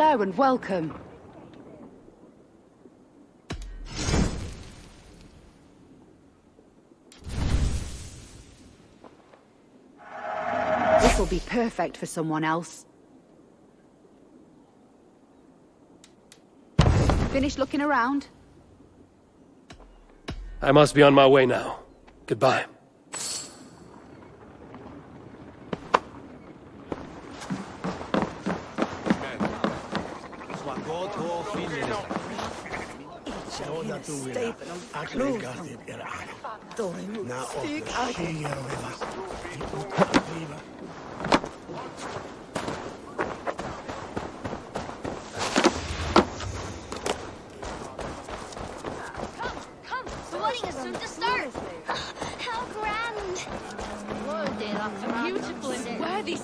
Hello and welcome. This will be perfect for someone else. Finished looking around? I must be on my way now. Goodbye.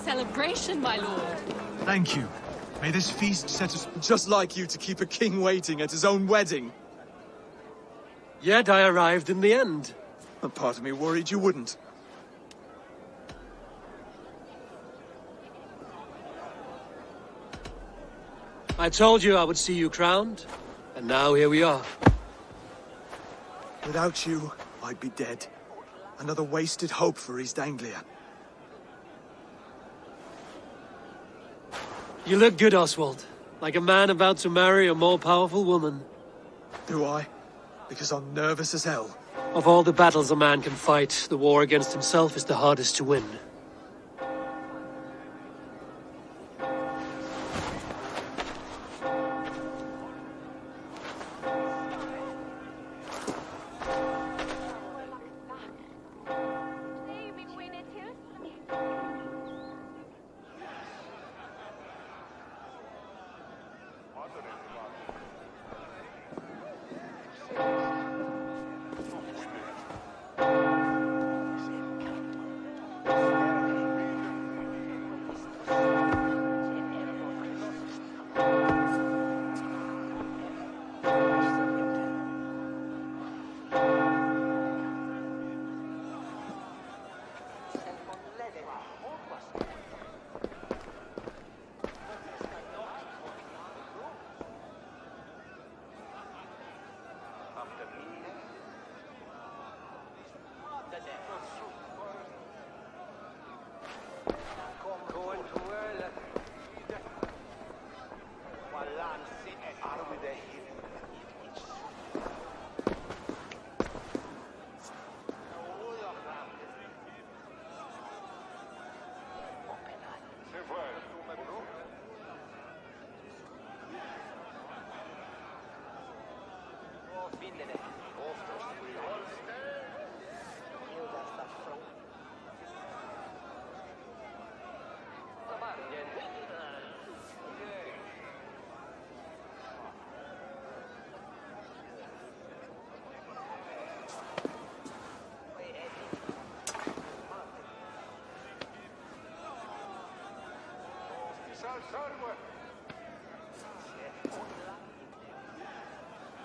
Celebration, my lord. Thank you. May this feast set us... Just like you to keep a king waiting at his own wedding. Yet I arrived in the end. A part of me worried you wouldn't. I told you I would see you crowned, and now here we are. Without you, I'd be dead. Another wasted hope for East Anglia. You look good, Oswald. Like a man about to marry a more powerful woman. Do I? Because I'm nervous as hell. Of all the battles a man can fight, the war against himself is the hardest to win.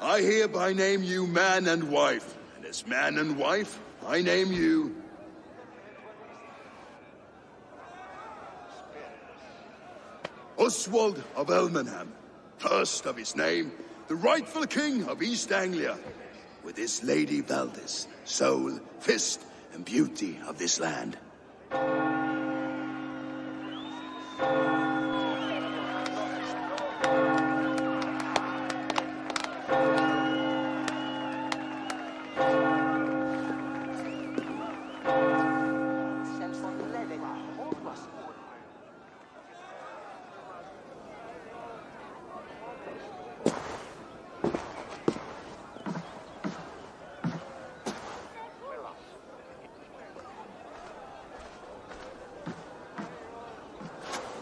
I hereby name you man and wife, and as man and wife, I name you... Oswald of Elmenham, first of his name, the rightful king of East Anglia, with this Lady Valdis, soul, fist, and beauty of this land.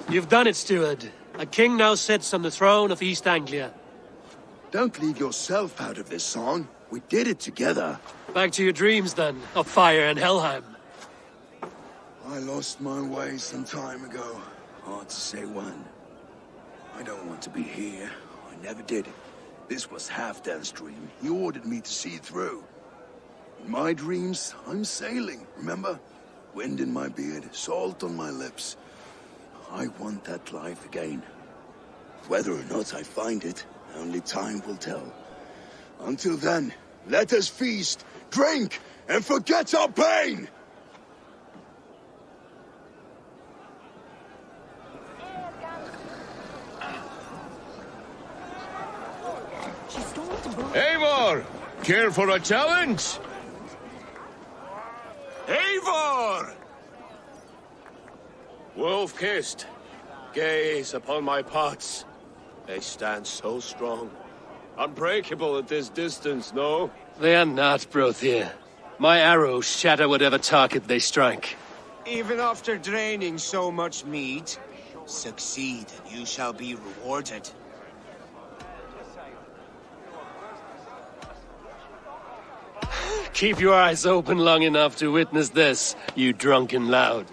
You've done it, steward. A king now sits on the throne of East Anglia. Don't leave yourself out of this song. We did it together. Back to your dreams, then, of fire and Helheim. I lost my way some time ago. Hard to say when. I don't want to be here. I never did. This was Halfdan's dream. He ordered me to see through. In my dreams, I'm sailing, remember? Wind in my beard, salt on my lips. I want that life again. Whether or not I find it, only time will tell. Until then, let us feast, drink, and forget our pain! Eivor! Care for a challenge? Eivor! Wolf-kissed, gaze upon my pots. They stand so strong. Unbreakable at this distance, no? They are not, Brothier. My arrows shatter whatever target they strike. Even after draining so much meat, succeed and you shall be rewarded. Keep your eyes open long enough to witness this, you drunken loud.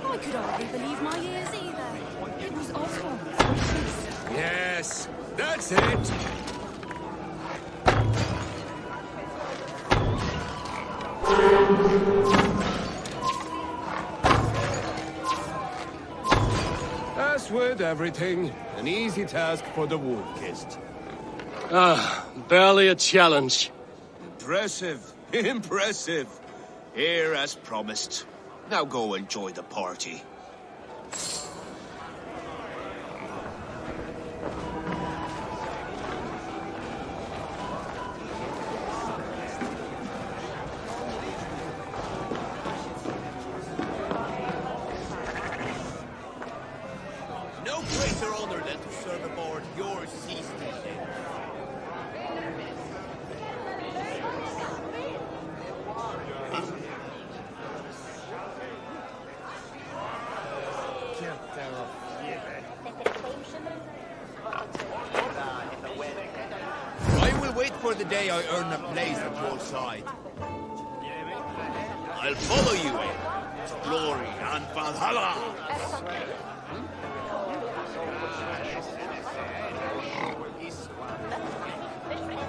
I could hardly believe my ears either. It was Oswald. Yes, that's it! As with everything, an easy task for the wolf-kissed. Ah, barely a challenge. Impressive, impressive. Here as promised. Now go enjoy the party. No greater honor than to serve aboard your sea station. I will wait for the day I earn a place at your side. I'll follow you in to glory and Valhalla.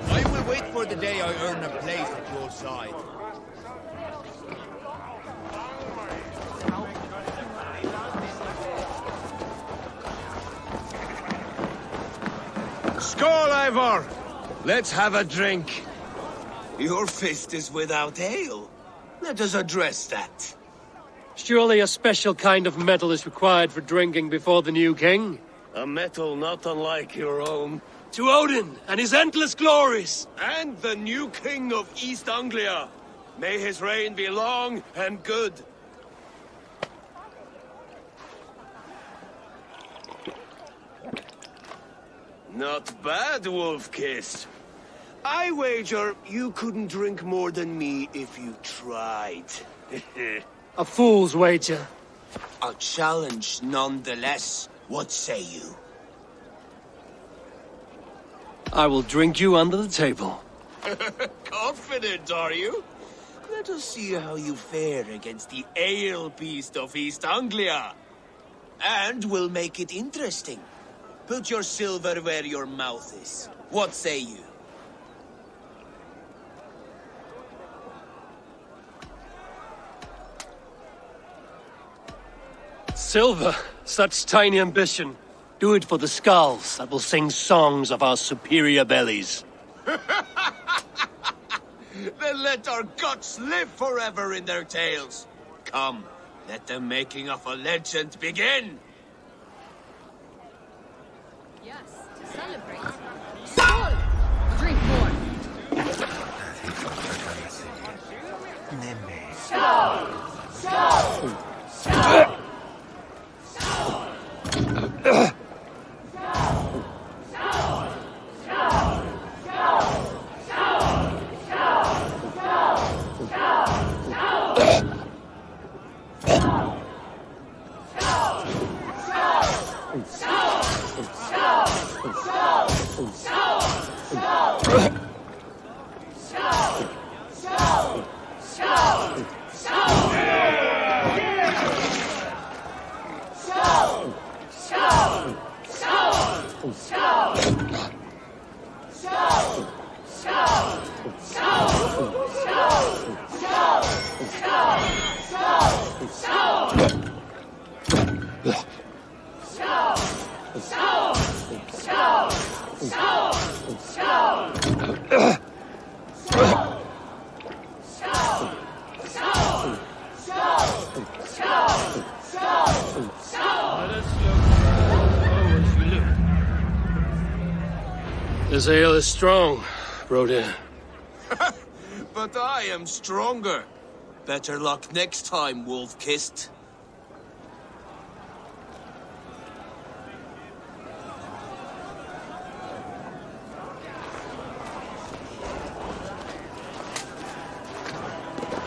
I will wait for the day I earn a place at your side. Skål, Eivor! Let's have a drink. Your fist is without ale. Let us address that. Surely a special kind of metal is required for drinking before the new king? A metal not unlike your own. To Odin and his endless glories! And the new king of East Anglia. May his reign be long and good. Not bad, Wolf-kissed. I wager you couldn't drink more than me if you tried. A fool's wager. A challenge nonetheless. What say you? I will drink you under the table. Confident, are you? Let us see how you fare against the ale beast of East Anglia. And we'll make it interesting. Put your silver where your mouth is. What say you? Silver, such tiny ambition. Do it for the skulls that will sing songs of our superior bellies. Then let our guts live forever in their tails. Come, let the making of a legend begin. Yes, to celebrate. Skål! Drink more. This ale is strong, Brody. But I am stronger. Better luck next time, wolf-kissed.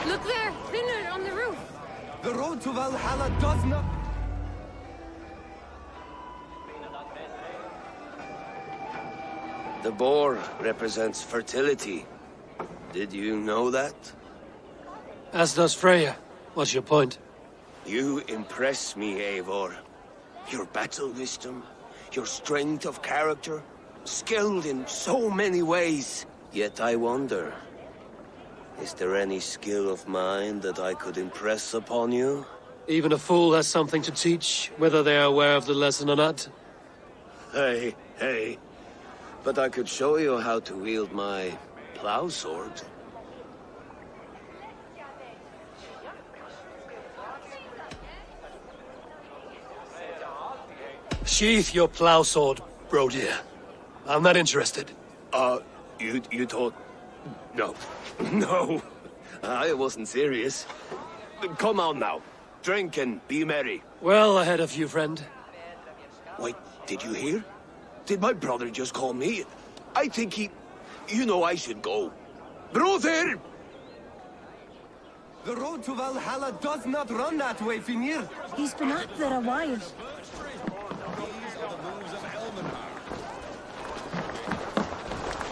Look there, thinner on the roof. The road to Valhalla does not... The boar represents fertility. Did you know that? As does Freya. What's your point? You impress me, Eivor. Your battle wisdom, your strength of character, skilled in so many ways. Yet I wonder, is there any skill of mine that I could impress upon you? Even a fool has something to teach, whether they are aware of the lesson or not. Hey. But I could show you how to wield my plow sword. Sheath your plow sword, Brody. I'm not interested. You thought... No. No. I wasn't serious. Come on now. Drink and be merry. Well ahead of you, friend. Wait, did you hear? Did my brother just call me? I think he... You know I should go. Brother! The road to Valhalla does not run that way, Finir. He's been up there a while.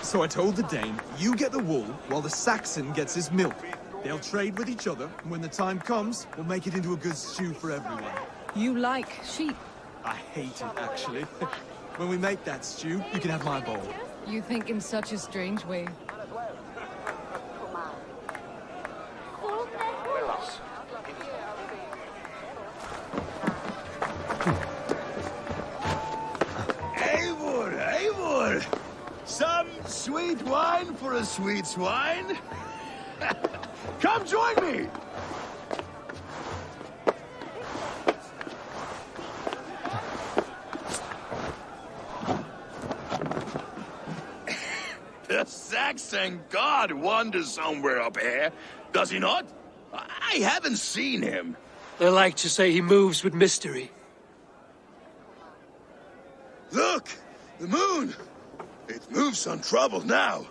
So I told the Dane, you get the wool while the Saxon gets his milk. They'll trade with each other, and when the time comes, we'll make it into a good stew for everyone. You like sheep. I hate it, actually. When we make that stew, you can have my bowl. You think in such a strange way. Eivor! Some sweet wine for a sweet swine? Come join me! The Saxon god wanders somewhere up here, does he not? I haven't seen him. They like to say he moves with mystery. Look! The moon! It moves untroubled now.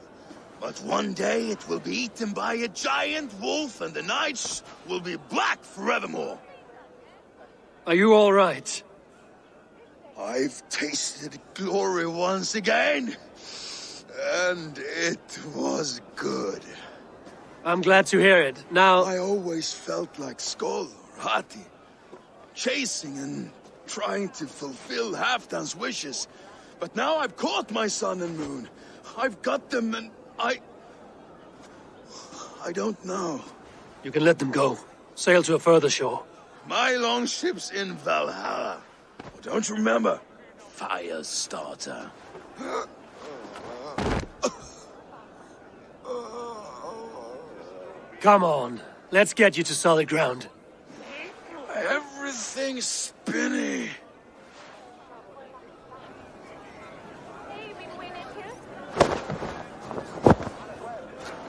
But one day it will be eaten by a giant wolf and the nights will be black forevermore. Are you all right? I've tasted glory once again. And it was good. I'm glad to hear it. Now... I always felt like Skoll or Hati. Chasing and trying to fulfill Halfdan's wishes. But now I've caught my sun and moon. I've got them and I don't know. You can let them go. Sail to a further shore. My longship's in Valhalla. Don't you remember? Firestarter. Come on. Let's get you to solid ground. Everything's spinny.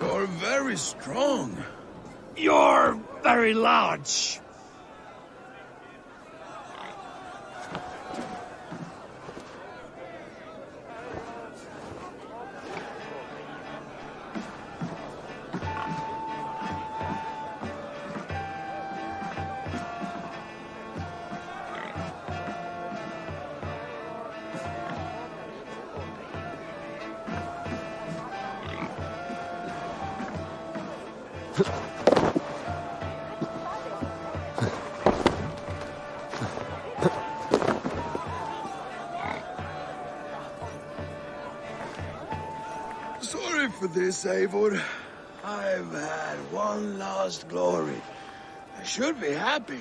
You're very strong. You're very large. Sorry for this, Eivor. I've had one last glory. I should be happy.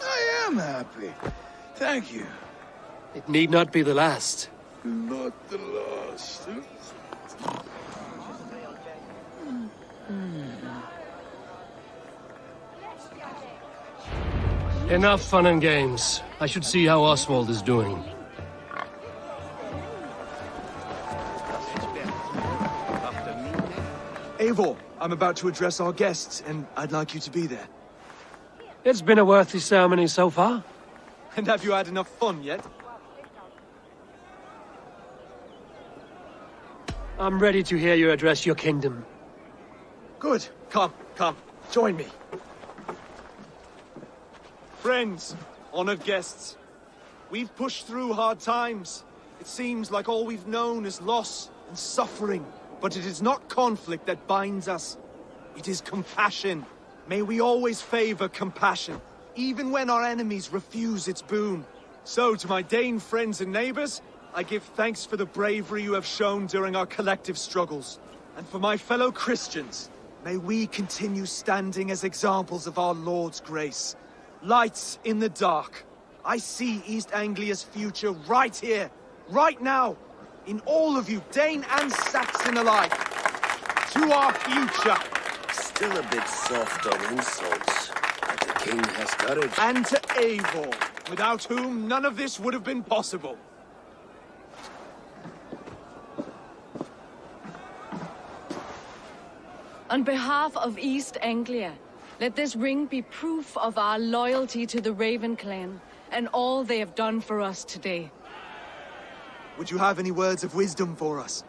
I am happy. Thank you. It need not be the last. Not the last. Enough fun and games. I should see how Oswald is doing. Eivor, I'm about to address our guests, and I'd like you to be there. It's been a worthy ceremony so far. And have you had enough fun yet? I'm ready to hear you address your kingdom. Good. Come, join me. Friends, honored guests, we've pushed through hard times. It seems like all we've known is loss and suffering, but it is not conflict that binds us. It is compassion. May we always favor compassion, even when our enemies refuse its boon. So, to my Dane friends and neighbors, I give thanks for the bravery you have shown during our collective struggles. And for my fellow Christians, may we continue standing as examples of our Lord's grace. Lights in the dark. I see East Anglia's future right here, right now, in all of you, Dane and Saxon alike. To our future. Still a bit soft on insults, but the king has courage. And to Eivor, without whom none of this would have been possible. On behalf of East Anglia, let this ring be proof of our loyalty to the Raven clan and all they have done for us today. Would you have any words of wisdom for us?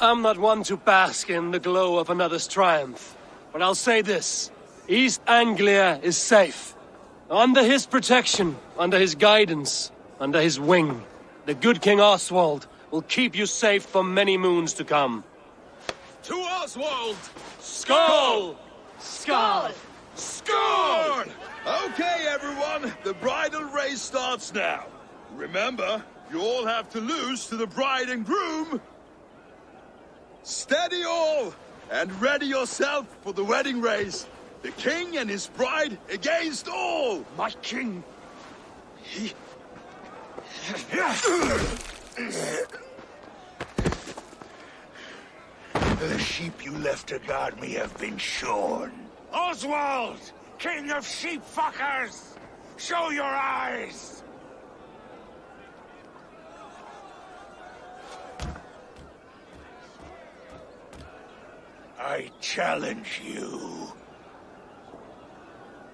I'm not one to bask in the glow of another's triumph, but I'll say this. East Anglia is safe. Under his protection, under his guidance, under his wing, the good King Oswald will keep you safe for many moons to come. To Oswald! Skull! Skull! Score! Okay, everyone, the bridal race starts now. Remember, you all have to lose to the bride and groom. Steady all, and ready yourself for the wedding race. The king and his bride against all! My king! The sheep you left to guard me have been shorn. Oswald! King of sheep fuckers! Show your eyes! I challenge you.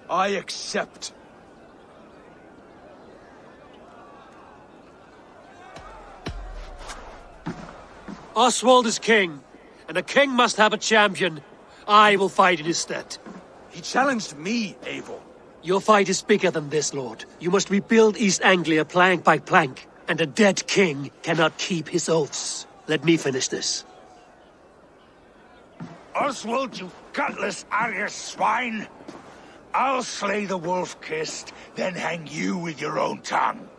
I accept. Oswald is king, and a king must have a champion. I will fight in his stead. He challenged me, Eivor. Your fight is bigger than this, Lord. You must rebuild East Anglia plank by plank, and a dead king cannot keep his oaths. Let me finish this. Oswald, you gutless Arya swine! I'll slay the wolf-kissed, then hang you with your own tongue.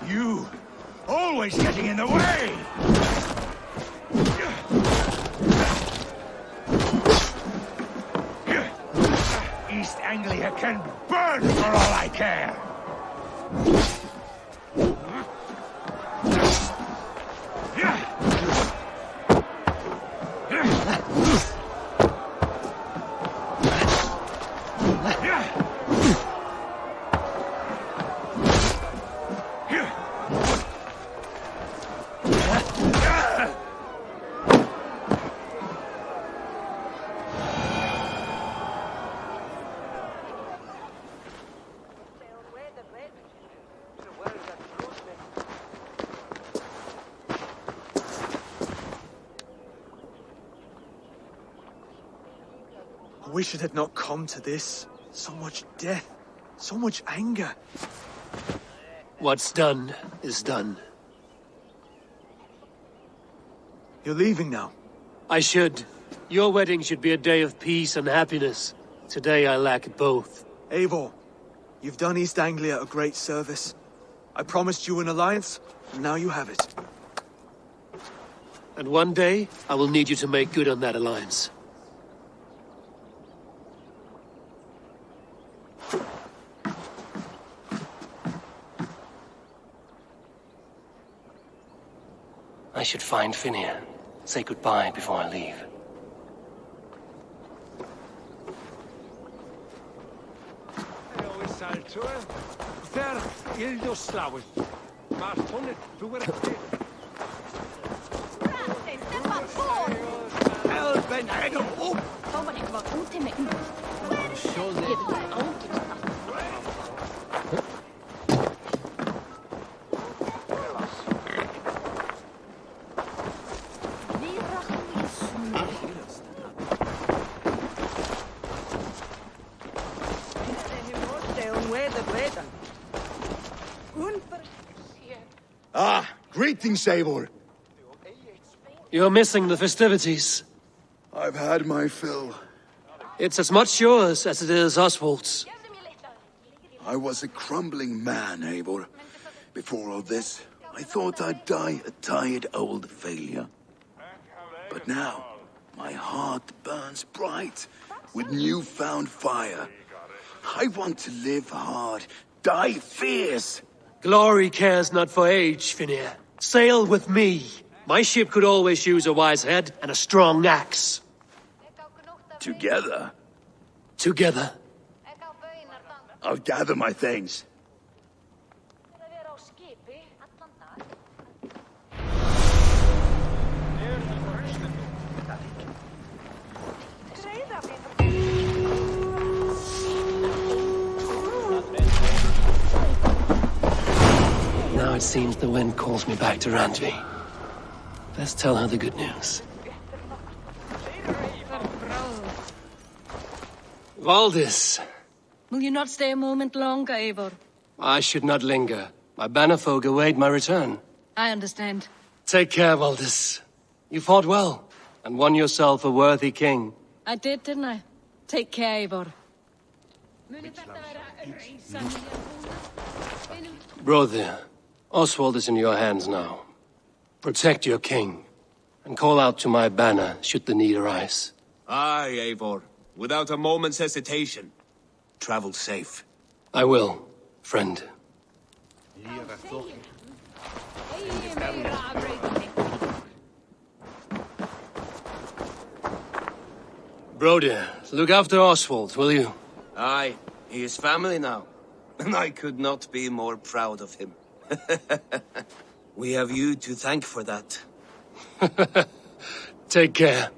You, always getting in the way! East Anglia can burn for all I care! I wish it had not come to this. So much death, so much anger. What's done is done. You're leaving now. I should. Your wedding should be a day of peace and happiness. Today I lack both. Eivor, you've done East Anglia a great service. I promised you an alliance, and now you have it. And one day, I will need you to make good on that alliance. I should find Finnear. Say goodbye before I leave. Ah, greetings, Eivor. You're missing the festivities. I've had my fill. It's as much yours as it is Oswald's. I was a crumbling man, Eivor. Before all this, I thought I'd die a tired old failure. But now, my heart burns bright with newfound fire. I want to live hard, die fierce. Glory cares not for age, Finir. Sail with me. My ship could always use a wise head and a strong axe. Together, Together. I'll gather my things. Now it seems the wind calls me back to Randvi. Let's tell her the good news. Valdis, Will you not stay a moment longer, Eivor? I should not linger. My bannerfolk await my return. I understand. Take care, Valdis. You fought well, and won yourself a worthy king. I didn't I? Take care, Eivor. Brother, Oswald is in your hands now. Protect your king, and call out to my banner should the need arise. Aye, Eivor. Without a moment's hesitation. Travel safe. I will, friend. Broder, look after Oswald, will you? Aye, he is family now. And I could not be more proud of him. We have you to thank for that. Take care.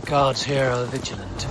The guards here are vigilant.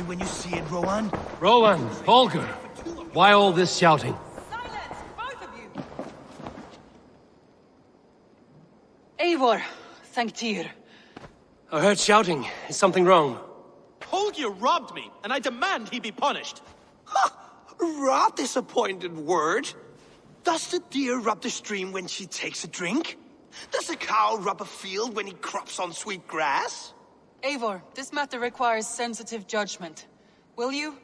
When you see it, Rowan. Rowan, Holger, why all this shouting? Silence, both of you! Eivor, thank Tyr. I heard shouting. Is something wrong? Holger robbed me, and I demand he be punished. Rot disappointed word. Does the deer rub the stream when she takes a drink? Does the cow rub a field when he crops on sweet grass? Eivor, this matter requires sensitive judgment. Will you?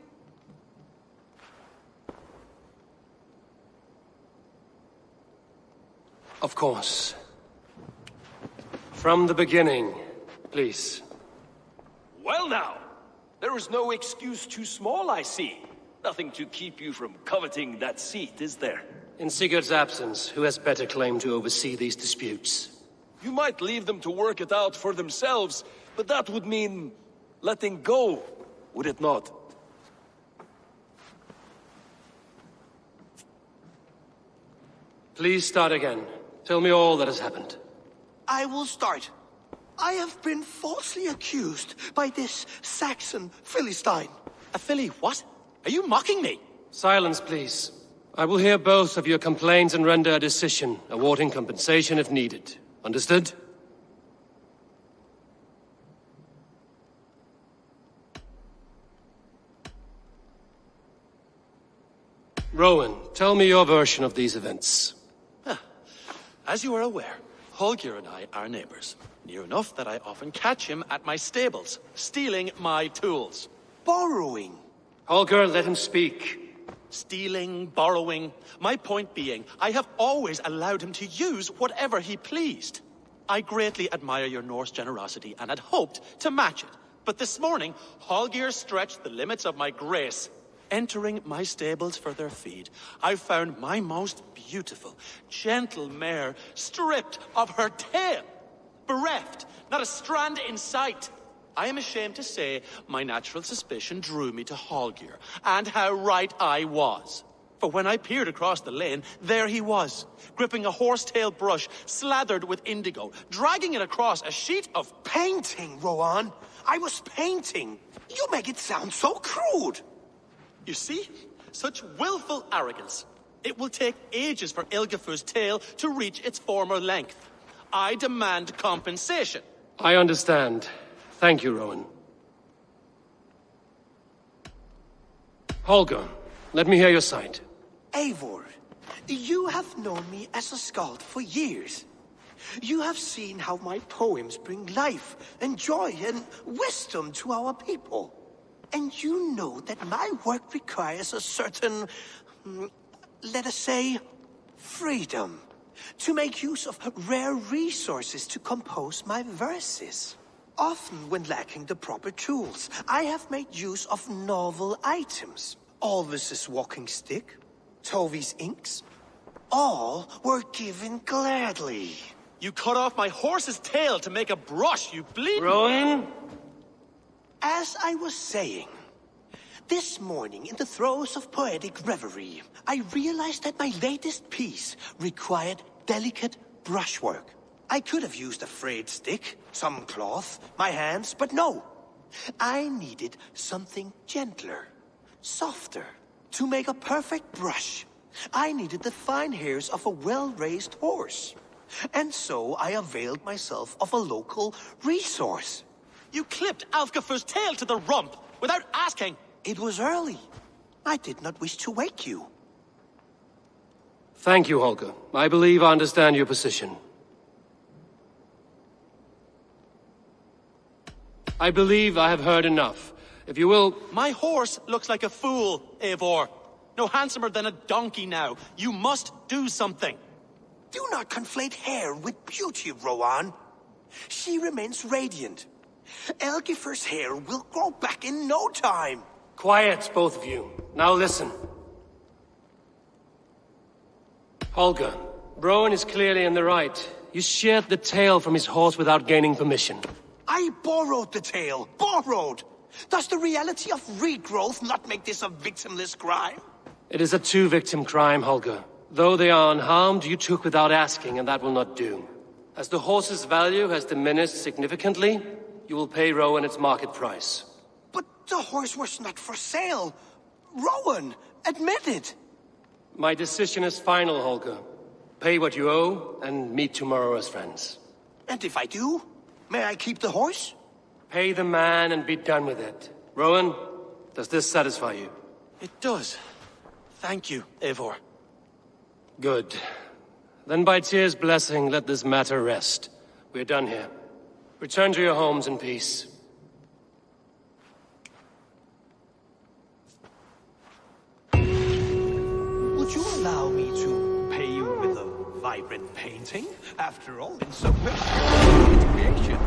Of course. From the beginning, please. Well now, there is no excuse too small, I see. Nothing to keep you from coveting that seat, is there? In Sigurd's absence, who has better claim to oversee these disputes? You might leave them to work it out for themselves, but that would mean letting go, would it not? Please start again. Tell me all that has happened. I will start. I have been falsely accused by this Saxon Philistine. A Philly what? Are you mocking me? Silence, please. I will hear both of your complaints and render a decision, awarding compensation if needed. Understood? Rowan, tell me your version of these events. As you are aware, Holger and I are neighbors. Near enough that I often catch him at my stables, stealing my tools. Borrowing. Holger, let him speak. Stealing, borrowing. My point being, I have always allowed him to use whatever he pleased. I greatly admire your Norse generosity and had hoped to match it. But this morning, Holger stretched the limits of my grace. Entering my stables for their feed, I found my most beautiful, gentle mare stripped of her tail. Bereft, not a strand in sight. I am ashamed to say my natural suspicion drew me to Holger, and how right I was. For when I peered across the lane, there he was, gripping a horsetail brush slathered with indigo, dragging it across a sheet of Painting, Rowan. I was painting. You make it sound so crude. You see? Such willful arrogance. It will take ages for Ilgifu's tail to reach its former length. I demand compensation. I understand. Thank you, Rowan. Holger, let me hear your side. Eivor, you have known me as a skald for years. You have seen how my poems bring life and joy and wisdom to our people. And you know that my work requires a certain, let us say, freedom. To make use of rare resources to compose my verses. Often when lacking the proper tools, I have made use of novel items. Alvis's walking stick, Tovi's inks, all were given gladly. You cut off my horse's tail to make a brush, you bleed. Rowan? As I was saying, this morning in the throes of poetic reverie, I realized that my latest piece required delicate brushwork. I could have used a frayed stick, some cloth, my hands, but no. I needed something gentler, softer. To make a perfect brush, I needed the fine hairs of a well-raised horse. And so I availed myself of a local resource. You clipped Alfgafu's tail to the rump without asking. It was early. I did not wish to wake you. Thank you, Holger. I believe I understand your position. I believe I have heard enough. If you will... My horse looks like a fool, Eivor. No handsomer than a donkey now. You must do something. Do not conflate hair with beauty, Rowan. She remains radiant. Elgifer's hair will grow back in no time. Quiet, both of you. Now listen. Holger, Rowan is clearly in the right. You sheared the tail from his horse without gaining permission. I borrowed the tail. Borrowed! Does the reality of regrowth not make this a victimless crime? It is a two-victim crime, Holger. Though they are unharmed, you took without asking, and that will not do. As the horse's value has diminished significantly, you will pay Rowan its market price. But the horse was not for sale. Rowan, admit it. My decision is final, Holger. Pay what you owe, and meet tomorrow as friends. And if I do, may I keep the horse? Pay the man and be done with it. Rowan, does this satisfy you? It does. Thank you, Eivor. Good. Then by Tyr's blessing, let this matter rest. We're done here. Return to your homes in peace. Would you allow me to pay you with a vibrant painting? After all, in so much creation.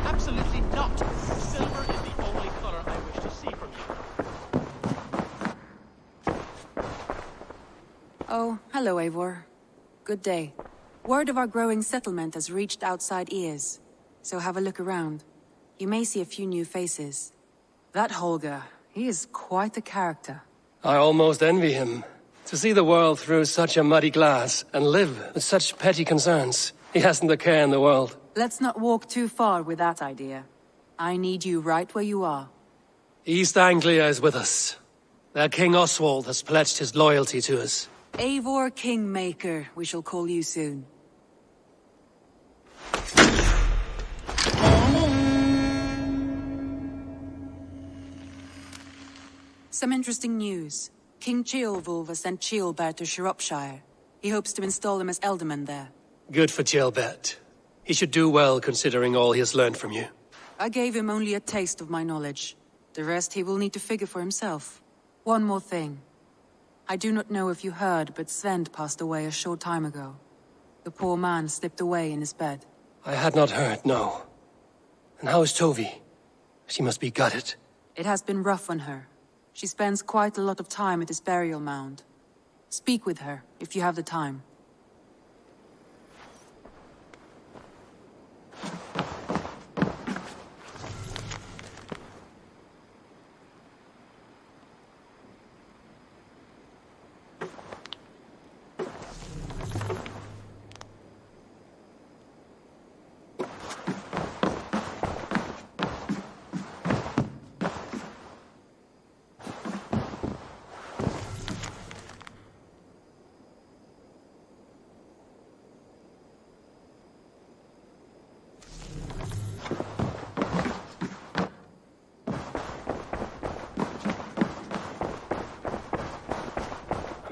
Absolutely not. Silver is the only color I wish to see from you. Oh, hello, Eivor. Good day. Word of our growing settlement has reached outside ears, so have a look around. You may see a few new faces. That Holger, he is quite a character. I almost envy him. To see the world through such a muddy glass and live with such petty concerns. He hasn't a care in the world. Let's not walk too far with that idea. I need you right where you are. East Anglia is with us. Their King Oswald has pledged his loyalty to us. Eivor Kingmaker, we shall call you soon. Some interesting news. King Ceolwulf has sent Ceolbert to Shropshire. He hopes to install him as Elderman there. Good for Ceolbert. He should do well considering all he has learned from you. I gave him only a taste of my knowledge. The rest he will need to figure for himself. One more thing. I do not know if you heard, but Svend passed away a short time ago. The poor man slipped away in his bed. I had not heard, no. And how is Tovi? She must be gutted. It has been rough on her. She spends quite a lot of time at his burial mound. Speak with her, if you have the time.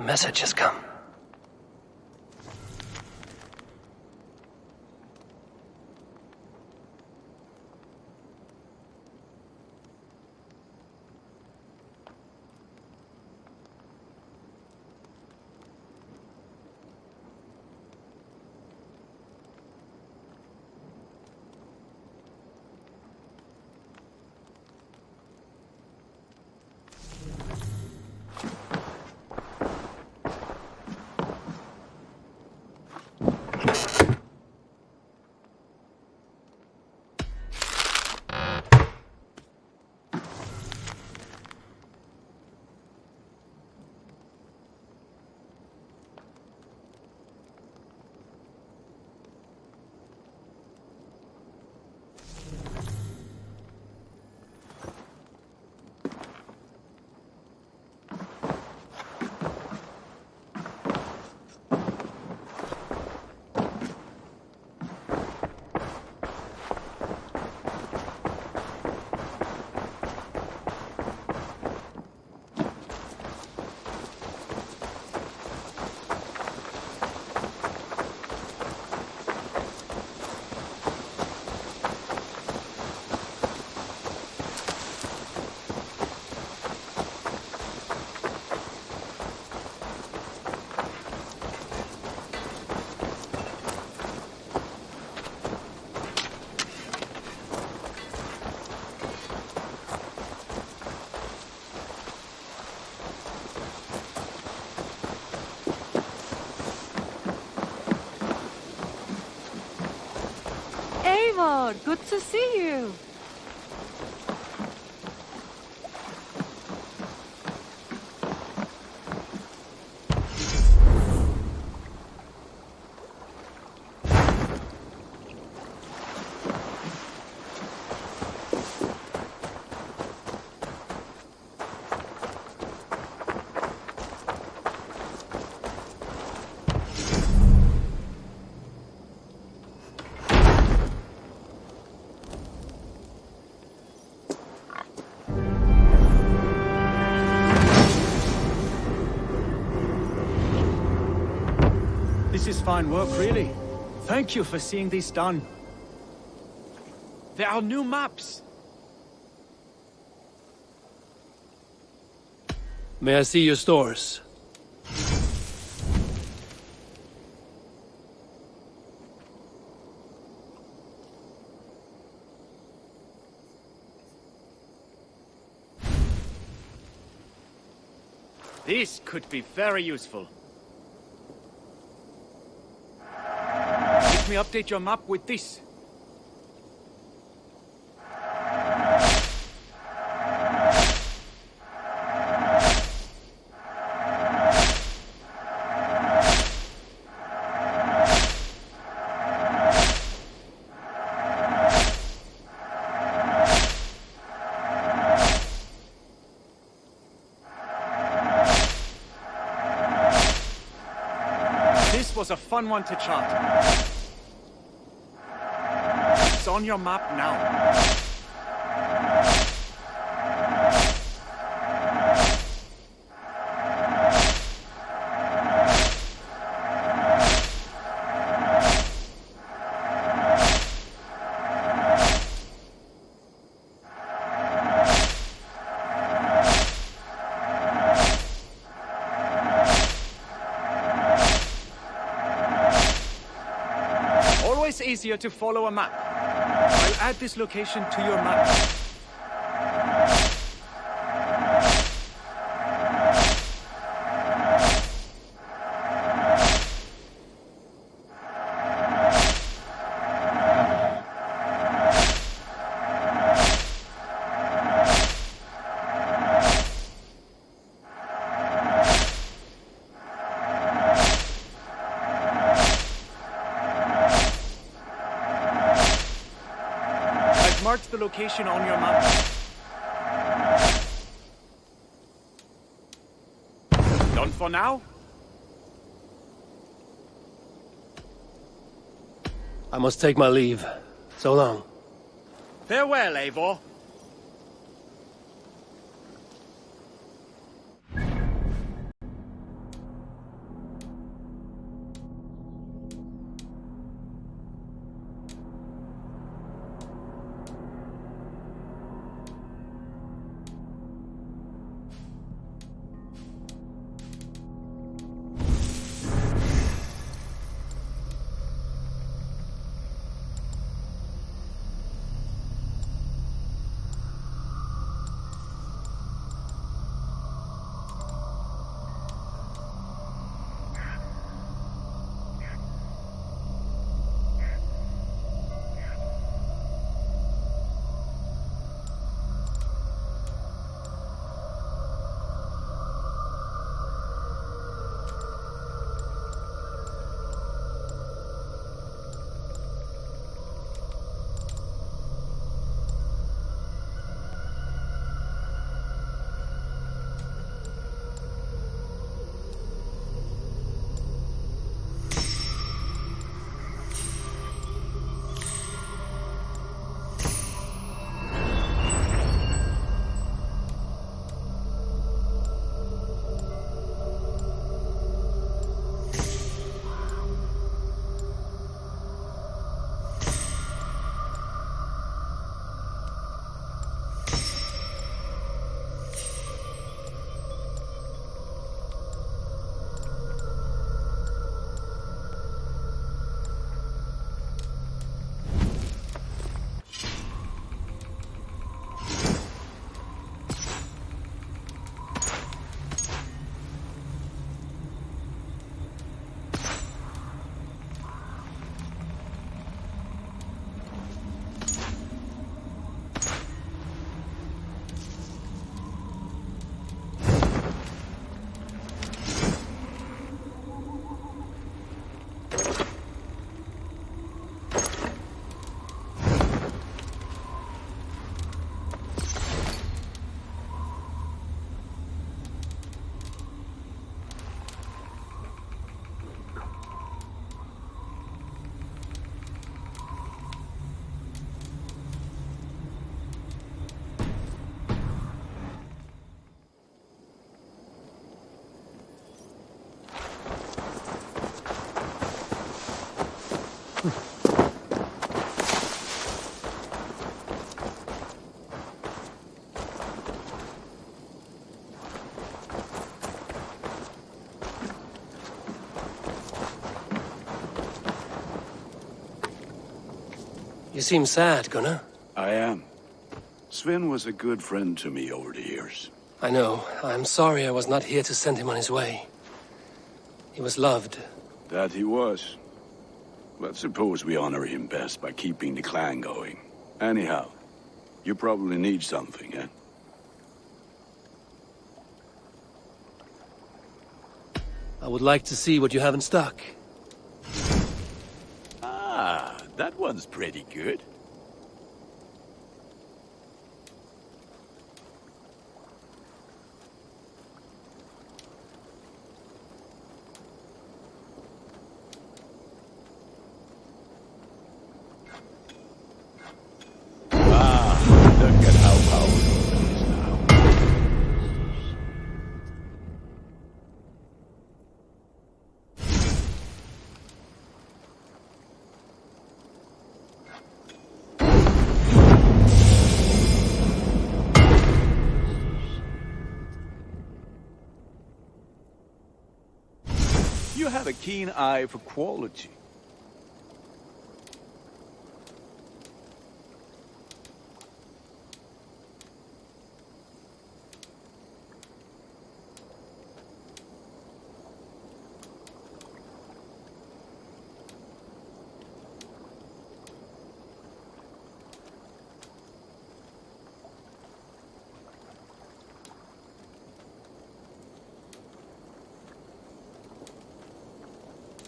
message has come. Eivor, good to see you. This is fine work, really. Thank you for seeing this done. There are new maps. May I see your stores? This could be very useful. Let me update your map with this. This was a fun one to chart. It's on your map now. Always easier to follow a map. I'll add this location to your map. Mark the location on your map. Done for now? I must take my leave. So long. Farewell, Eivor. You seem sad, Gunnar. I am. Sven was a good friend to me over the years. I know. I'm sorry I was not here to send him on his way. He was loved. That he was. But suppose we honor him best by keeping the clan going. Anyhow, you probably need something, eh? I would like to see what you have in stock. Ah, that one's pretty good. Look at how powerful it is now. You have a keen eye for quality.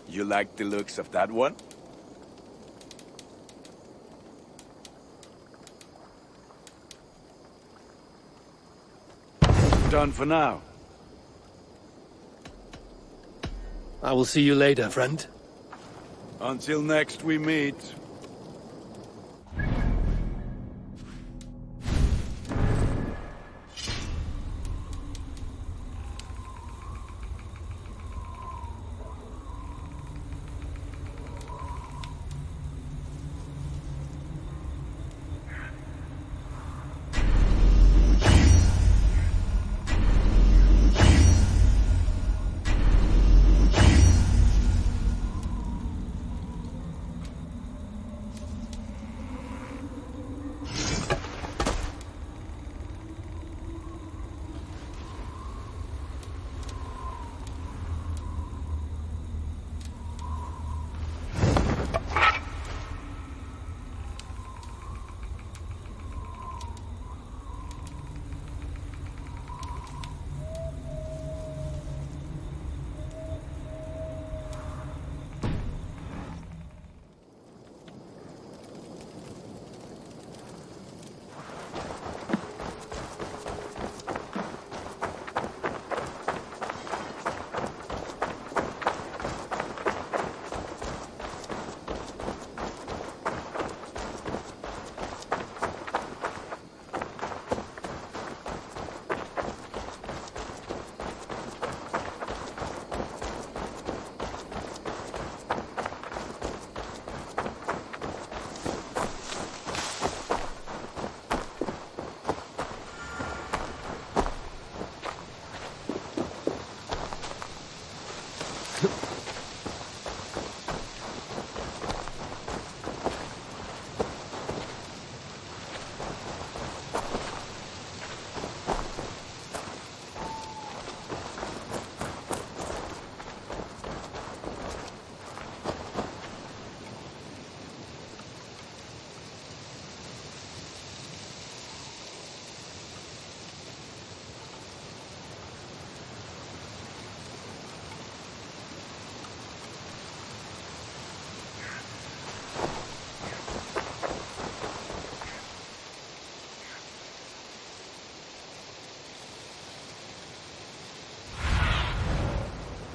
You like the looks of that one? Done for now. I will see you later, friend. Until next we meet.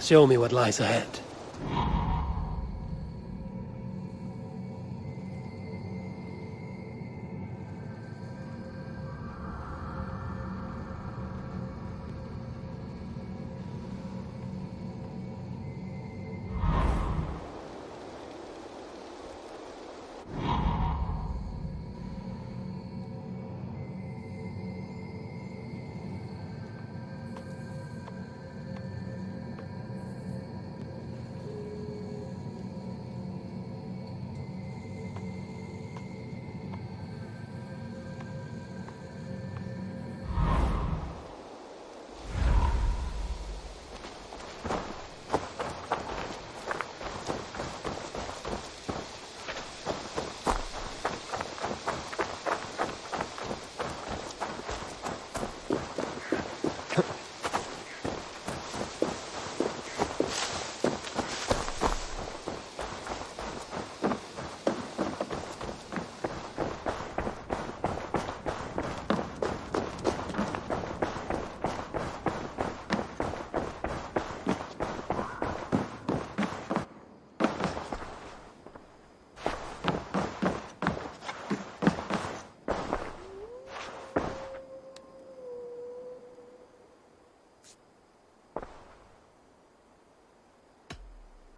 Show me what lies ahead.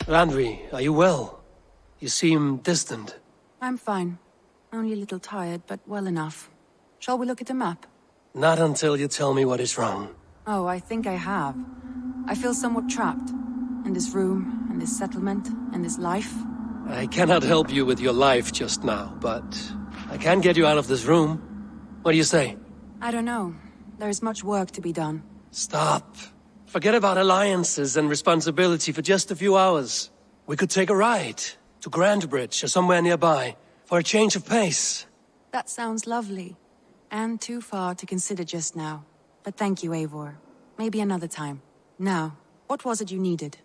Randvi, are you well? You seem distant. I'm fine. Only a little tired, but well enough. Shall we look at the map? Not until you tell me what is wrong. Oh, I think I have. I feel somewhat trapped. In this room, in this settlement, in this life. I cannot help you with your life just now, but I can get you out of this room. What do you say? I don't know. There is much work to be done. Stop. Forget about alliances and responsibility for just a few hours. We could take a ride to Grandbridge or somewhere nearby for a change of pace. That sounds lovely. And too far to consider just now. But thank you, Eivor. Maybe another time. Now, what was it you needed?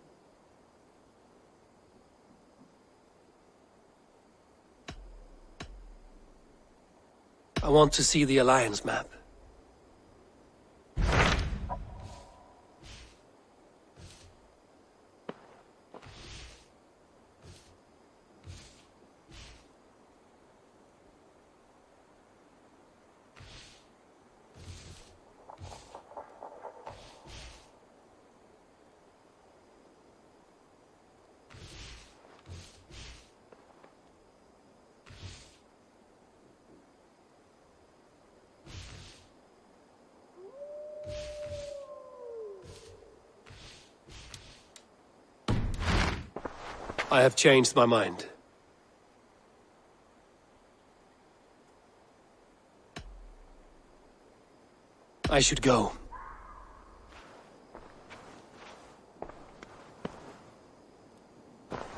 I want to see the Alliance map. I have changed my mind. I should go.